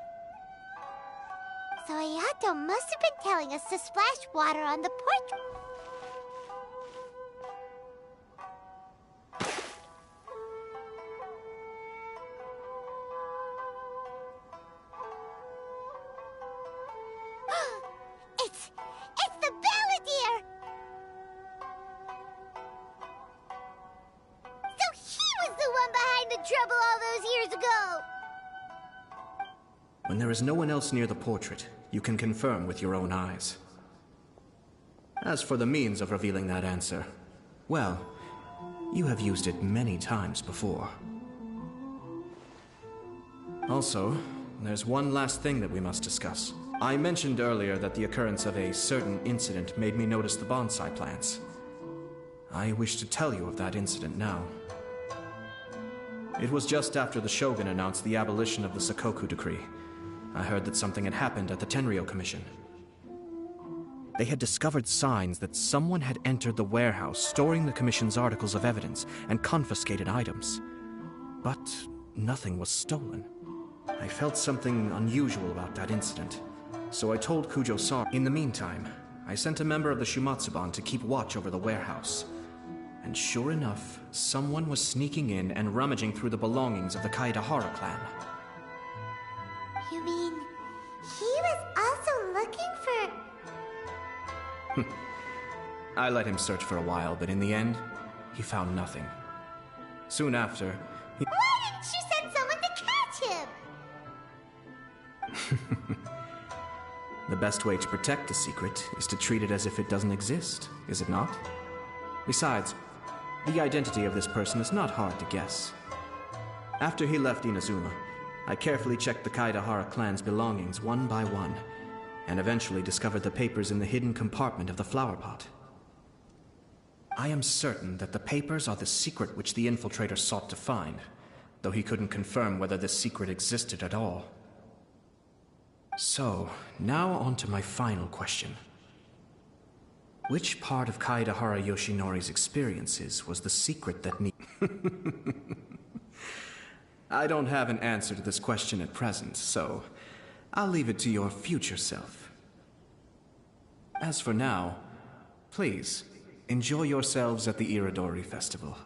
So Ayato must have been telling us to splash water on the portrait. It's the Balladeer! So he was the one behind the trouble all those years ago! When there is no one else near the portrait, you can confirm with your own eyes. As for the means of revealing that answer, well, you have used it many times before. Also, there's one last thing that we must discuss. I mentioned earlier that the occurrence of a certain incident made me notice the bonsai plants. I wish to tell you of that incident now. It was just after the Shogun announced the abolition of the Sakoku decree. I heard that something had happened at the Tenryou Commission. They had discovered signs that someone had entered the warehouse storing the Commission's articles of evidence and confiscated items. But nothing was stolen. I felt something unusual about that incident, so I told Kujo-san. In the meantime, I sent a member of the Shumatsuban to keep watch over the warehouse. And sure enough, someone was sneaking in and rummaging through the belongings of the Kaedehara clan. You mean, he was also looking for... I let him search for a while, but in the end, he found nothing. Soon after, he... Why didn't you send someone to catch him? The best way to protect a secret is to treat it as if it doesn't exist, is it not? Besides, the identity of this person is not hard to guess. After he left Inazuma, I carefully checked the Kaidahara clan's belongings one by one, and eventually discovered the papers in the hidden compartment of the flower pot. I am certain that the papers are the secret which the infiltrator sought to find, though he couldn't confirm whether this secret existed at all. So, now on to my final question. Which part of Kaidahara Yoshinori's experiences was the secret that I don't have an answer to this question at present, so I'll leave it to your future self. As for now, please, enjoy yourselves at the Irodori Festival.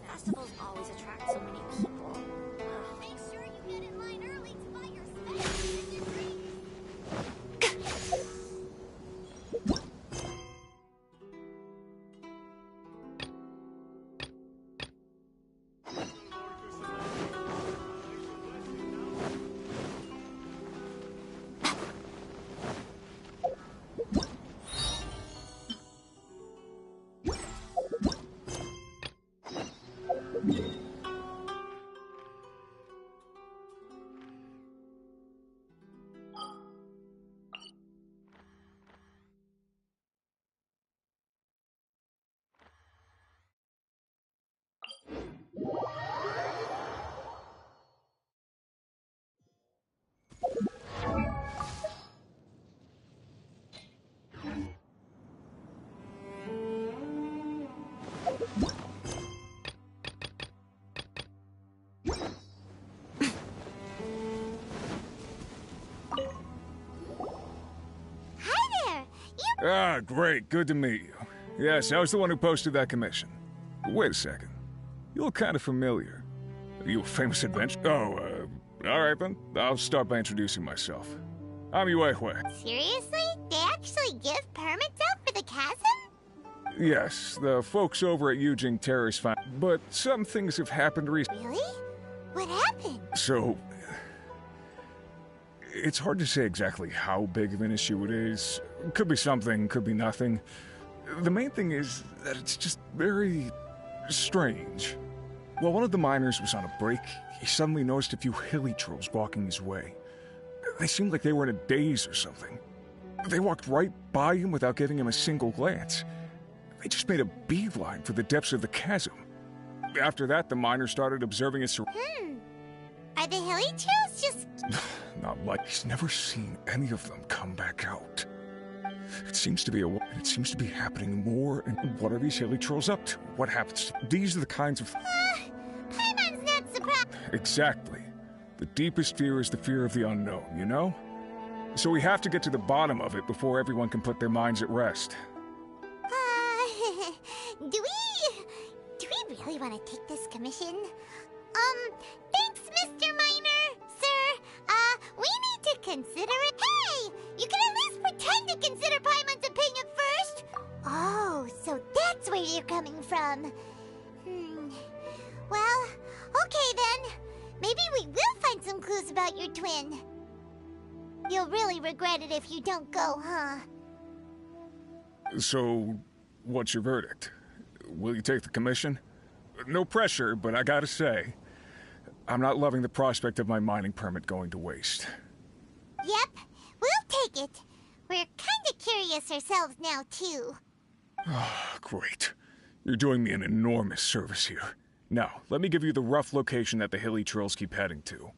Festivals always attract so many people. Make sure you get in line early to buy your specials and your drinks. Ah, great. Good to meet you. Yes, I was the one who posted that commission. Wait a second. You look kind of familiar. Are you a famous adventurer? Oh, alright then. I'll start by introducing myself. I'm Yue. Seriously? They actually give permits out for the chasm? Yes, the folks over at Yujing Terrace found... But some things have happened recently. Really? What happened? So... It's hard to say exactly how big of an issue it is. Could be something, could be nothing. The main thing is that it's just very... strange. While one of the miners was on a break, he suddenly noticed a few hilly trolls walking his way. They seemed like they were in a daze or something. They walked right by him without giving him a single glance. They just made a beeline for the depths of the chasm. After that, the miner started observing his... Are the hilly trolls just... Not like he's never seen any of them come back out. It seems to be happening more. And what are these hilly trolls up to? What happens? These are the kinds of... Paimon's not surprised. Exactly. The deepest fear is the fear of the unknown, you know? So we have to get to the bottom of it before everyone can put their minds at rest. Do we really want to take this commission? Thanks, Mr. Miner, sir. We need to consider it. Hey, you can at least pretend to consider Paimon's opinion first. Oh, so that's where you're coming from. Well, okay then. Maybe we will find some clues about your twin. You'll really regret it if you don't go, huh? So, what's your verdict? Will you take the commission? No pressure, but I gotta say, I'm not loving the prospect of my mining permit going to waste. Yep, we'll take it. We're kinda curious ourselves now, too. Great. You're doing me an enormous service here. Now, let me give you the rough location that the hilly trolls keep heading to.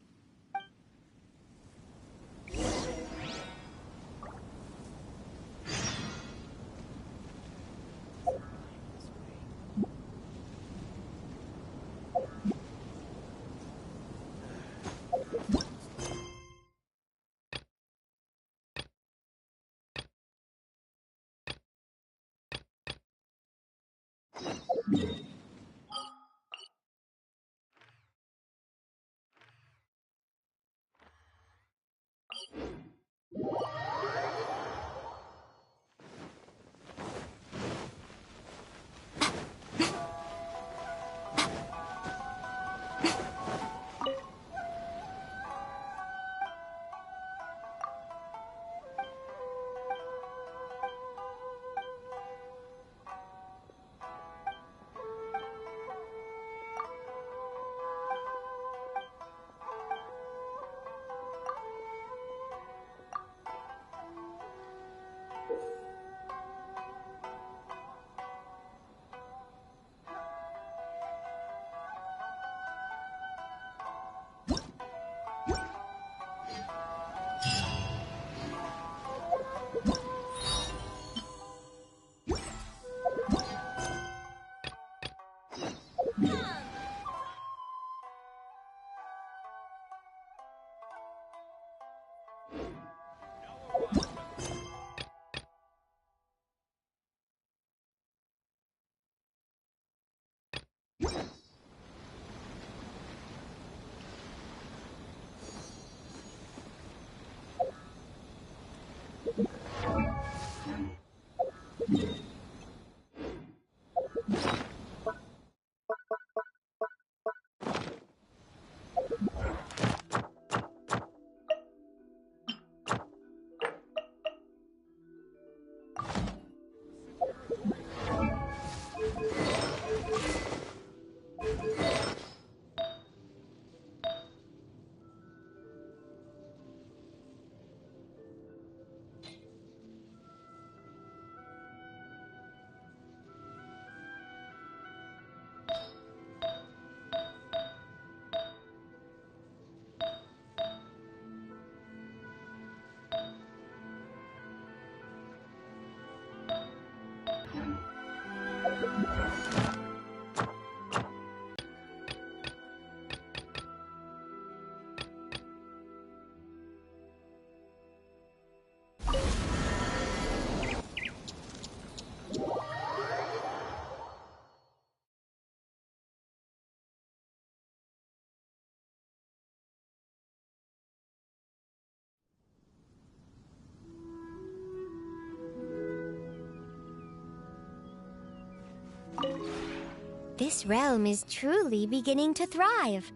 This realm is truly beginning to thrive.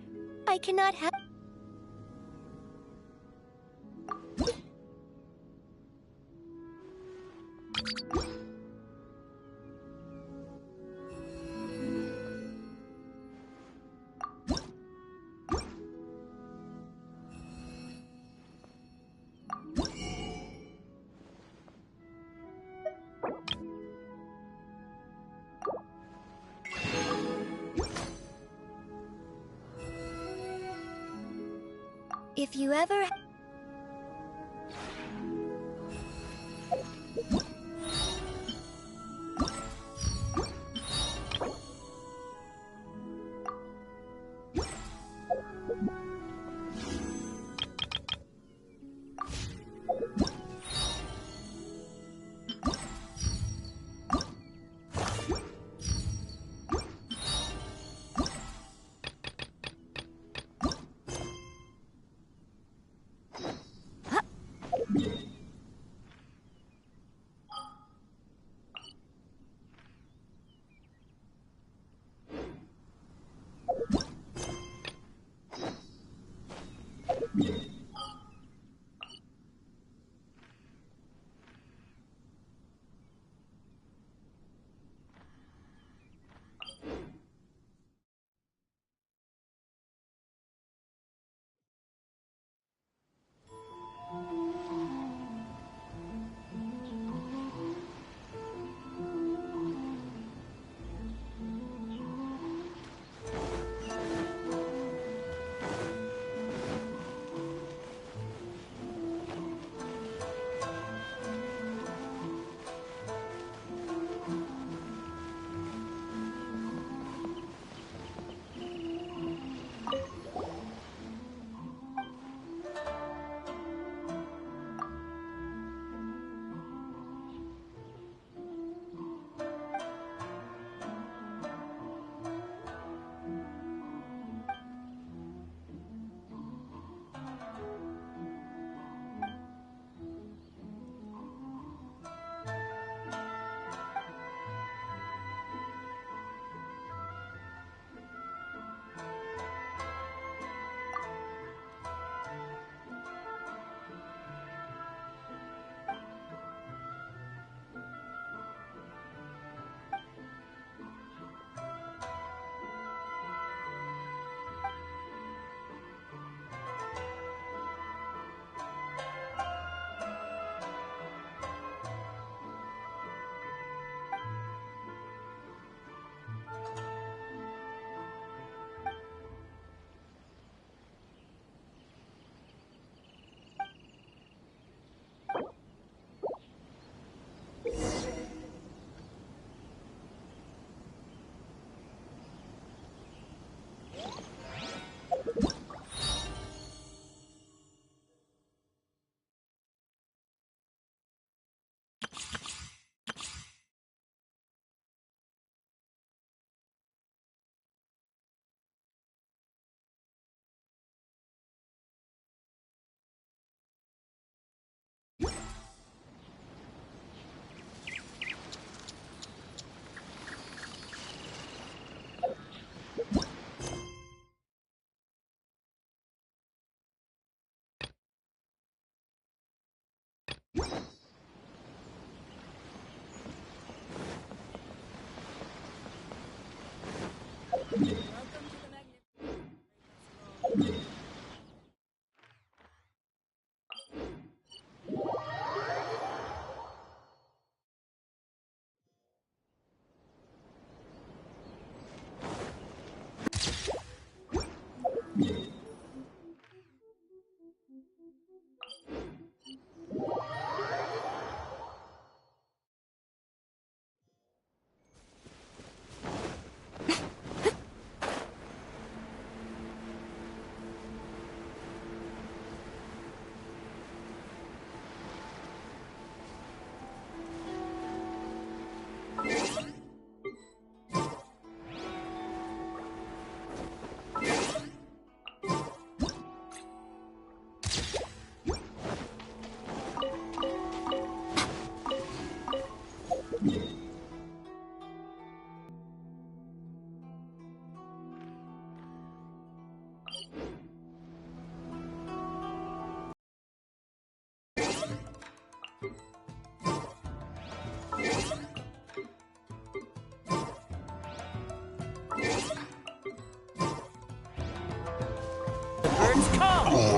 I cannot help... If you ever... returns come!